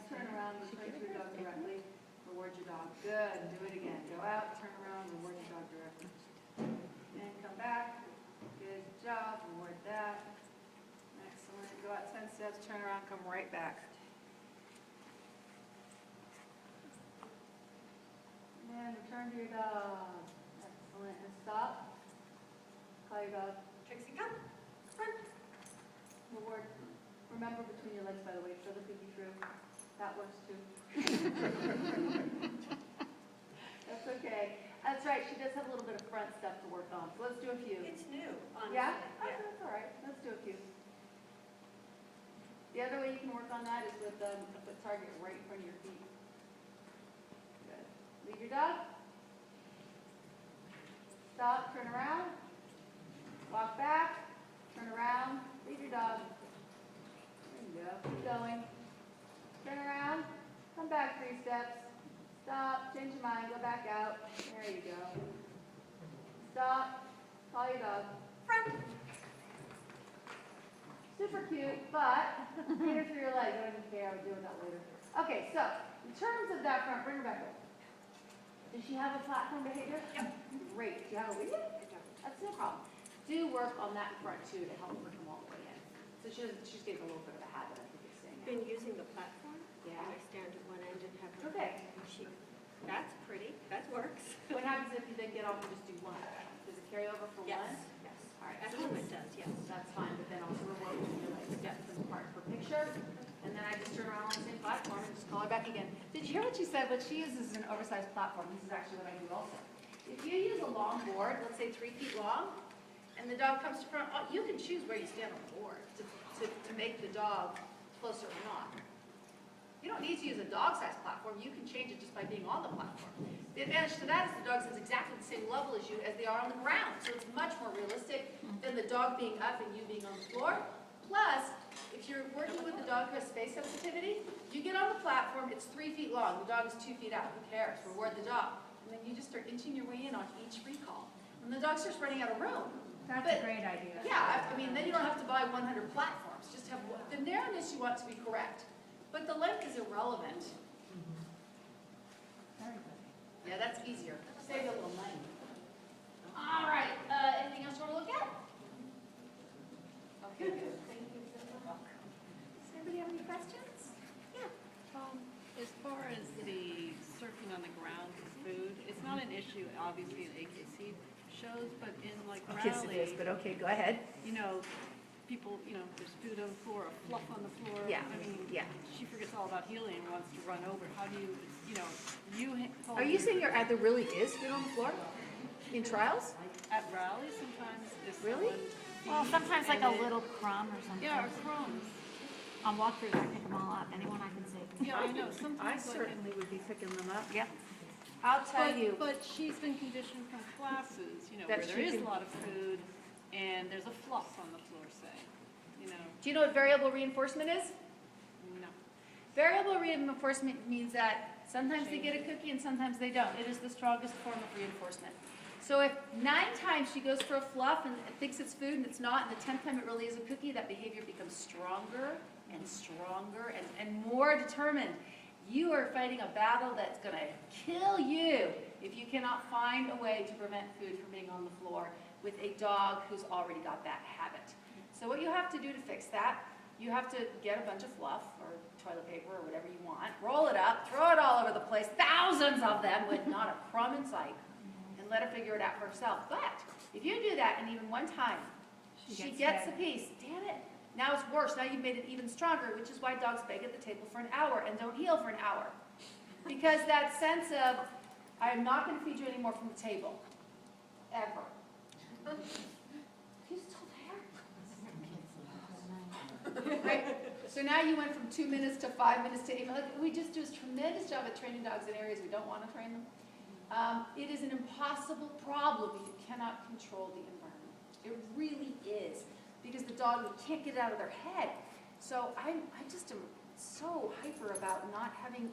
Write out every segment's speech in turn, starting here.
turn around, return to your dog directly. Reward your dog. Good. Do it again. Go out, turn around, reward your dog directly. And come back. Good job. Reward that. Excellent. Go out 10 steps, turn around, come right back. And return to your dog. Excellent. And stop. Call your dog. Trixie, come. Run. Reward. Remember between your legs, by the way, show the cookie through. That works too. That's okay. That's right. She does have a little bit of front stuff to work on. So let's do a few. It's new, honestly. Yeah? Oh, that's all right. Let's do a few. The other way you can work on that is with a foot target right in front of your feet. Good. Lead your dog. Stop. Turn around. Walk back. Turn around. Lead your dog. There you go. Keep going. Turn around. Come back 3 steps. Stop. Change your mind. Go back out. There you go. Stop. Call your dog. Front. Super cute, but get her through your legs. I don't even care. I'll deal with that later. Okay, so in terms of that front, bring her back over. Does she have a platform behavior? Yep. Great. Do you have a lead? That's no problem. Do work on that front too to help her come all the way in. So she's getting a little bit of a habit, I think, of staying out. Been using the platform. Yeah. I stand at one end and have her. Okay. That's pretty. That works. What happens if you then get off and just do one? Does it carry over for Yes. one? Yes. All right. At home it does. Yes. That's fine, but then also reward when you like step from part for picture. And then I just turn around on the same platform and just call her back again. Did you hear what she said? What she uses is an oversized platform. This is actually what I do also. If you use a long board, let's say 3 feet long, and the dog comes to front, you can choose where you stand on the board to make the dog closer or not. You don't need to use a dog-sized platform. You can change it just by being on the platform. The advantage to that is the dog is exactly the same level as you as they are on the ground. So it's much more realistic than the dog being up and you being on the floor. Plus, if you're working with a dog who has space sensitivity, you get on the platform, it's 3 feet long. The dog is 2 feet out. Who cares? Reward the dog. And then you just start inching your way in on each recall. And the dog starts running out of room. That's a great idea. Yeah, I mean, then you don't have to buy 100 platforms. Just have one. The narrowness you want to be correct. But the length is irrelevant. Very good. Yeah, that's easier. Save you a little money. All right. Anything else you want to look at? Okay, good. Thank you for the book. Does anybody have any questions? Yeah. As far as the surfing on the ground for food, it's not an issue, obviously, in AKC shows, but in like Yes, it is, rally, but okay, go ahead. you know, people, you know, there's food on the floor, or fluff on the floor. Yeah, I mean, yeah. she forgets all about healing and wants to run over. How do you know, Are you saying there really is food on the floor in trials? at rally sometimes if Really? someone Well, feeds sometimes like and a they- little crumb or something. Yeah, or crumbs. On walkthroughs, I pick them all up, anyone I can see. Yeah, I know, I sometimes like in certainly would be picking them up. Yep. I'll tell you. But she's been conditioned from classes, you know, That where there she is a can- lot of food and there's a fluff on the floor, say, you know, Do you know what variable reinforcement is? no. Variable reinforcement means that sometimes they get a cookie and sometimes they don't. It is the strongest form of reinforcement. So if 9 times she goes for a fluff and thinks it's food and it's not, and the 10th time it really is a cookie, that behavior becomes stronger and stronger and more determined. You are fighting a battle that's going to kill you if you cannot find a way to prevent food from being on the floor with a dog who's already got that habit. So what you have to do to fix that, you have to get a bunch of fluff or toilet paper or whatever you want, roll it up, throw it all over the place, thousands of them with not a crumb in sight, and let her figure it out for herself. But if you do that and even one time, she gets the piece, damn it. Now it's worse. Now you've made it even stronger, which is why dogs beg at the table for an hour and don't heal for an hour. Because that sense of, I am not going to feed you anymore from the table. Ever. He's still there? Right? So now you went from 2 minutes to 5 minutes to 8 minutes. We just do a tremendous job at training dogs in areas we don't want to train them. It is an impossible problem if you cannot control the environment. It really is. Because the dog, you can't get it out of their head. So I just am so hyper about not having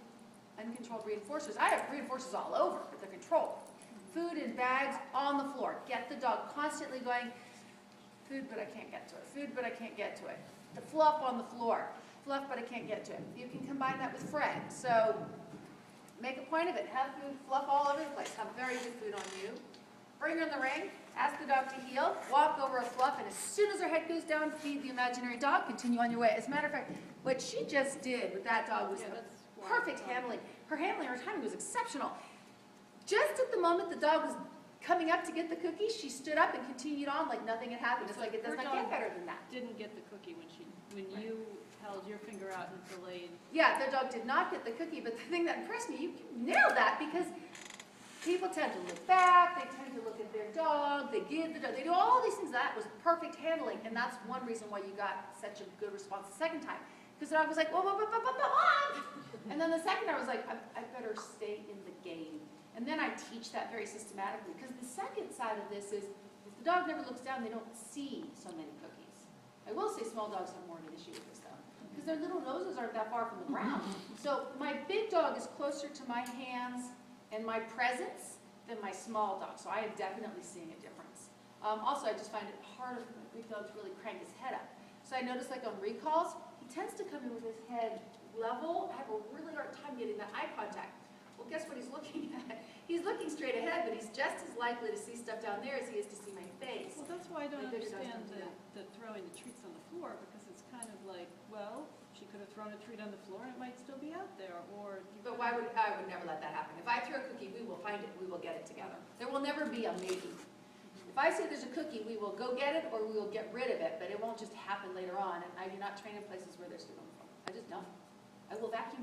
uncontrolled reinforcers. I have reinforcers all over, but they're controlled. Food in bags on the floor. Get the dog constantly going, food, but I can't get to it. Food, but I can't get to it. The fluff on the floor. fluff, but I can't get to it. You can combine that with Fred. So make a point of it. Have food fluff all over the place. Have very good food on you. Bring her in the ring. Ask the dog to heel. Walk over a fluff, and as soon as her head goes down, feed the imaginary dog. Continue on your way. As a matter of fact, what she just did with that dog was Yeah, that's why perfect it's on. handling. Her handling, her timing was exceptional. Just at the moment the dog was coming up to get the cookie, she stood up and continued on like nothing had happened. It's like it does Her not get dog better than that. Didn't get the cookie when you held your finger out and delayed. Yeah, the dog did not get the cookie, but the thing that impressed me, you nailed that, because people tend to look back, they tend to look at their dog, they give the dog, they do all these things. That was perfect handling, and that's one reason why you got such a good response the second time. Because the dog was like, whoa, whoa, whoa, whoa, whoa, whoa. And then the second I was like, I better stay in the game. And then I teach that very systematically, because the second side of this is, if the dog never looks down, they don't see so many cookies. I will say small dogs have more of an issue with this though, because their little noses aren't that far from the ground. So my big dog is closer to my hands and my presence than my small dog, so I am definitely seeing a difference. Also, I just find it harder for my big dog to really crank his head up. So I notice like on recalls, he tends to come in with his head level. I have a really hard time getting that eye contact. Well, guess what he's looking at? He's looking straight ahead, but he's just as likely to see stuff down there as he is to see my face. Well, that's why I don't My bigger dogs understand don't do that. the throwing the treats on the floor, because it's kind of like, well, she could have thrown a treat on the floor and it might still be out there, or. But I would never let that happen. If I throw a cookie, we will find it, we will get it together. There will never be a maybe. If I say there's a cookie, we will go get it or we will get rid of it, but it won't just happen later on. And I do not train in places where there's food on the floor. I just don't. I will vacuum your